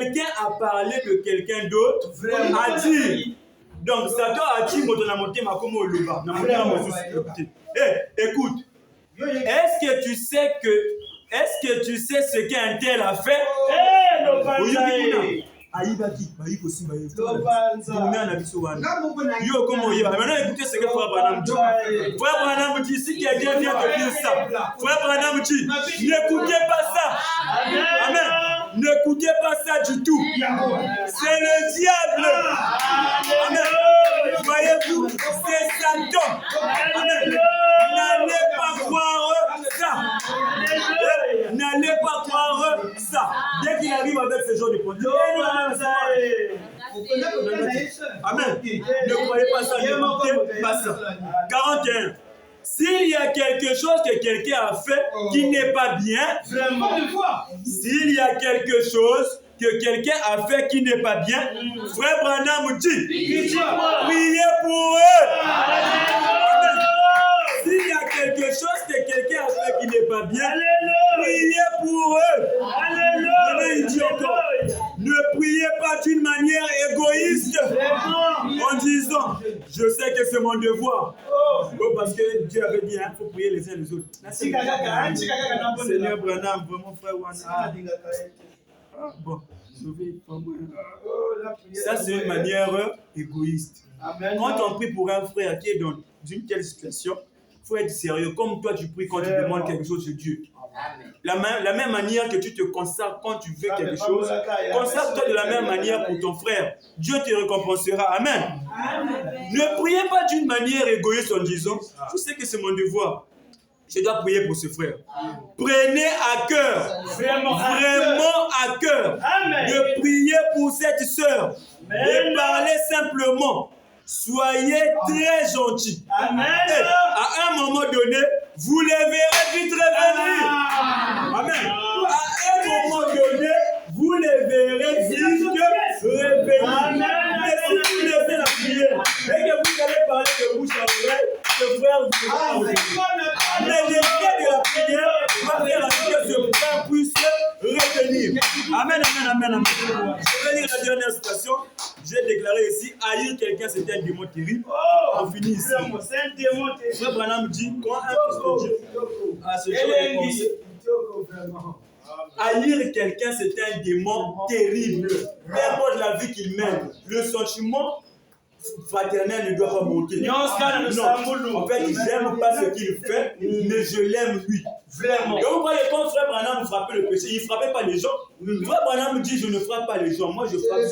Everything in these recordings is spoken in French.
quelqu'un a parlé de quelqu'un d'autre, a dit. Donc, Satan a dit, écoute, est-ce que tu sais ce qu'un tel a fait? Maintenant écoutez ce que Frère Branham dit. Frère Branham dit, si quelqu'un vient te dire ça, Frère Branham dit, n'écoutez pas ça. Amen. N'écoutez pas ça du tout. C'est le diable. Amen. Voyez-vous, c'est Satan. Amen. N'allez pas croire ça. N'allez pas croire ça. Dès qu'il arrive avec ce genre de produit, amen. Ne croyez pas ça, n'écoutez pas ça. 41. S'il y a quelque chose que quelqu'un a fait qui n'est pas bien, s'il y a quelque chose que quelqu'un a fait qui n'est pas bien, Frère Branham dit, priez pour eux. S'il y a quelque chose que quelqu'un a fait qui n'est pas bien, priez pour eux. Il dit encore, ne priez pas d'une manière égoïste en disant, je sais que c'est mon devoir. Parce que Dieu avait dit, il faut prier les uns les autres. Seigneur Branham, vraiment frère Wana. Bon, sauvé. Ça, c'est une manière égoïste. Quand on prie pour un frère qui est dans une telle situation, il faut être sérieux. Comme toi, tu pries quand tu demandes quelque chose de Dieu. La même manière que tu te consacres quand tu veux quelque chose, consacre-toi de la même manière pour ton frère. Dieu te récompensera. Amen. Ne priez pas d'une manière égoïste en disant, je sais que c'est mon devoir. Je dois prier pour ce frère. Prenez à cœur, vraiment à cœur, de prier pour cette sœur. Et parlez simplement. Soyez très gentils. Amen. Et à un moment donné, vous les verrez vite revenir. Amen. À un moment donné, vous les verrez vite revenir. Mais si vous laissez la prière et que vous allez parler de bouche à oreille, ce frère vous mais l'effet de la prière va faire à ce que ce frère puisse revenir. Amen, amen, amen, amen. Je vais lire la dernière citation. J'ai déclaré ici, haïr quelqu'un, c'est un démon terrible. On finit ici. C'est un démon terrible. Frère Branham dit, quand un fils de Dieu a ce genre de pensée, haïr quelqu'un, c'est un démon terrible. Peu importe la vie qu'il mène, le sentiment fraternel ne doit pas monter. Non, en fait, j'aime pas ce qu'il fait, mais je l'aime lui. Vraiment. Donc, vous voyez, quand Frère Branham frappait le péché, il ne frappait pas les gens. Frère Branham dit, je ne frappe pas les gens, moi je frappe le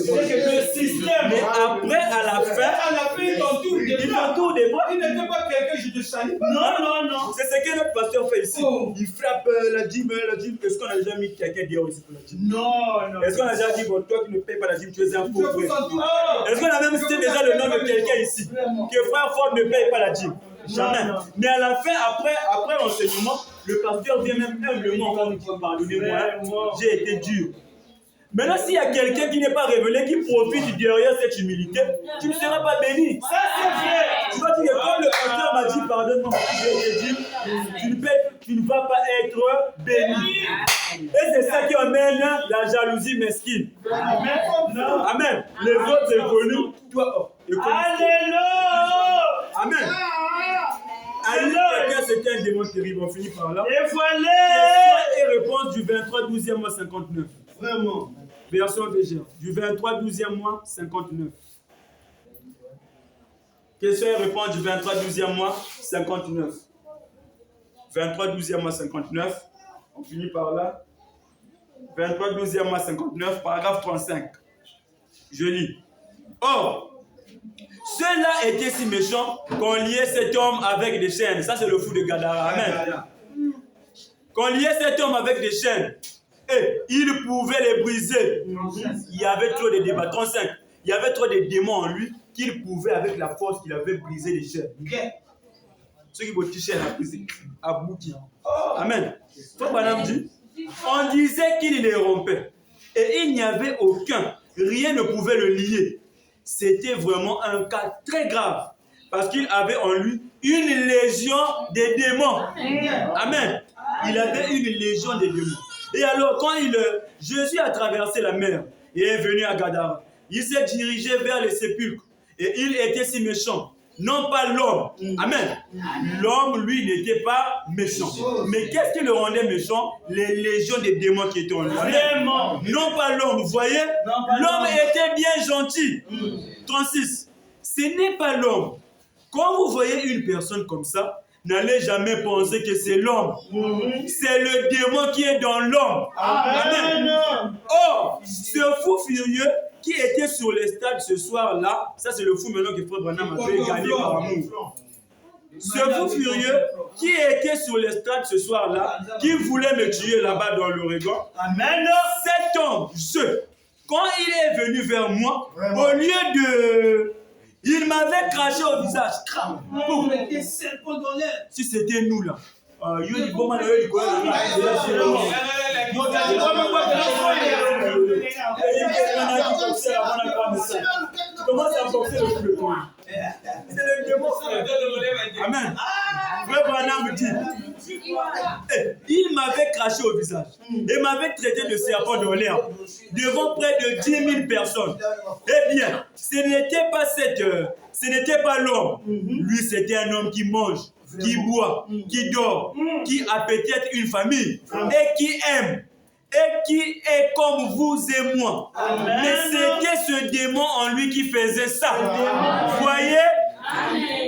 système. Mais après, à la fin, il t'entoure des bras. Il ne fait pas quelqu'un, je te salue. Non. C'est ce que notre pasteur fait ici. Il frappe la dîme. Est-ce qu'on a déjà mis quelqu'un dehors ici pour la dîme? Non. Est-ce qu'on a déjà dit, bon, toi qui ne payes pas la dîme, tu es un faux frère? Est-ce qu'on a même cité déjà le nom de quelqu'un ici? Que Frère Ford ne paye pas la dîme? Jamais. Mais à la fin, après l'enseignement, le pasteur vient même humblement encore nous dire, pardonnez-moi, j'ai été dur. Maintenant, s'il y a quelqu'un qui n'est pas révélé, qui profite derrière cette humilité, tu ne seras pas béni. Ça, c'est vrai. Tu vas dire que comme le pasteur m'a dit, pardonne-moi, j'ai été dur, tu ne vas pas être béni. Et c'est ça qui amène la jalousie mesquine. Amen. Les autres évoluent, toi, alléluia. Amen. Quelqu'un, c'était un démon terrible. On finit par là. Et voilà. Question et réponse du 23 12e mois 59. Vraiment. Version VG. Du 23 12e mois 59. Question et réponse du 23 12e mois 59. 23 12e mois 59. On finit par là. 23 12e mois 59, paragraphe 35. Je lis. Or, ceux-là étaient si méchants qu'on liait cet homme avec des chaînes. Ça, c'est le fou de Gadara. Amen. Qu'on liait cet homme avec des chaînes. Et il pouvait les briser. Il y avait trop de débats. 35. Il y avait trop de démons en lui qu'il pouvait, avec la force qu'il avait, briser les chaînes. Ceux qui vont toucher à briser, à bouti. Amen. Frère Branham dit, on disait qu'il les rompait. Et il n'y avait aucun. Rien ne pouvait le lier. C'était vraiment un cas très grave. Parce qu'il avait en lui une légion de démons. Amen. Il avait une légion de démons. Et alors, quand Jésus a traversé la mer, et est venu à Gadara. Il s'est dirigé vers les sépulcres et il était si méchant. Non pas l'homme. Amen. L'homme, lui, n'était pas méchant. Mais qu'est-ce qui le rendait méchant? Les légions des démons qui étaient en lui. Non pas l'homme. Vous voyez? L'homme était bien gentil. 36. Ce n'est pas l'homme. Quand vous voyez une personne comme ça, n'allez jamais penser que c'est l'homme. C'est le démon qui est dans l'homme. Amen. Or, ce fou furieux qui était sur les stades ce soir-là, ça c'est le fou maintenant que Frère Branham avait gagné par amour. Ce fou furieux qui était sur les stades ce soir-là, qui voulait me tuer là-bas dans l'Oregon, cet homme, quand il est venu vers moi, au lieu de... Il m'avait craché au visage. Si c'était nous là. Comment ça porter le coup? C'est le démon, frère. Amen. Frère Branham me dit, il m'avait craché au visage et m'avait traité de serpent dans l'air devant près de 10 000 personnes. Eh bien, ce n'était pas l'homme. Lui, c'était un homme qui mange, qui boit, qui dort, qui a peut-être une famille et qui aime. Et qui est comme vous et moi. Mais c'était ce démon en lui qui faisait ça. Vous voyez?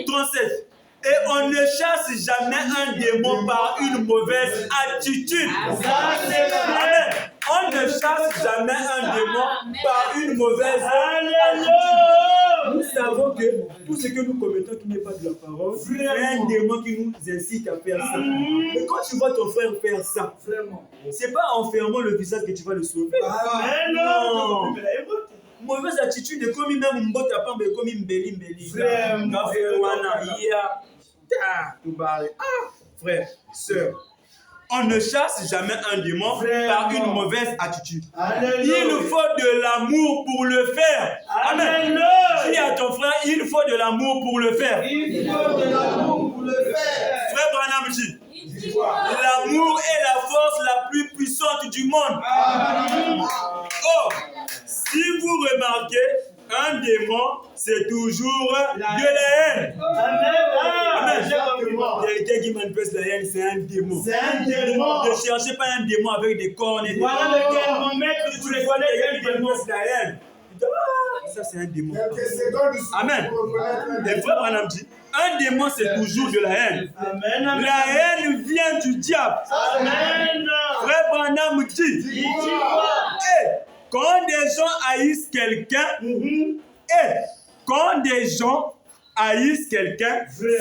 37. Et on ne chasse jamais un démon par une mauvaise attitude. Amen. On ne chasse jamais un démon par une mauvaise attitude. Nous savons que tout ce que nous commettons qui n'est pas de la parole, c'est un démon qui nous incite à faire ça. Mais quand tu vois ton frère faire ça, c'est pas en fermant le visage que tu vas le sauver. Non. Mauvaise attitude est comme même mbota pambe comme mbeli. Frère, sœur, on ne chasse jamais un démon par une mauvaise attitude. Il faut de l'amour pour le faire. Amen. Dis à ton frère, il faut de l'amour pour le faire. Frère Branham dit, l'amour est la force la plus puissante du monde. Or, si vous remarquez, un démon, c'est toujours de la haine. Amen. Quelqu'un qui manifeste la haine, c'est un démon. Ne cherchez pas un démon avec des cornes et des cornes. Si tu vois quelqu'un qui manifeste la haine, ça c'est un démon. Amen. Et frère Branham dit, un démon c'est toujours de la haine. La haine vient du diable. Frère Branham dit, quand des gens haïssent quelqu'un,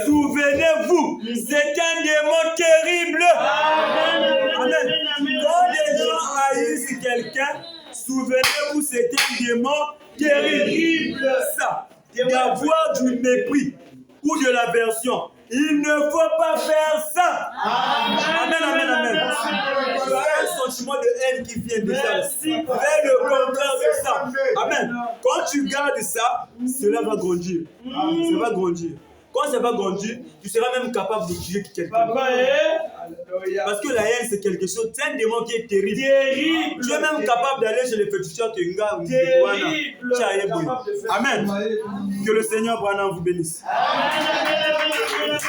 souvenez-vous, c'est un démon terrible. Amen. Quand des gens haïssent quelqu'un, souvenez-vous, c'est un démon terrible. Ça, d'avoir du mépris ou de l'aversion. Il ne faut pas faire ça. Amen. Tu as un sentiment de haine qui vient de ça. Fais le contraire de ça. Amen. Quand tu gardes ça, cela va grandir. Ça va grandir. Quand ça va grandir, tu seras même capable de tuer quelqu'un. Parce que la haine, c'est quelque chose, c'est un démon qui est terrible. Tu es même capable d'aller chez les féticheurs Tenga ou Wana. Amen. Que le Seigneur Branham vous bénisse. Amen.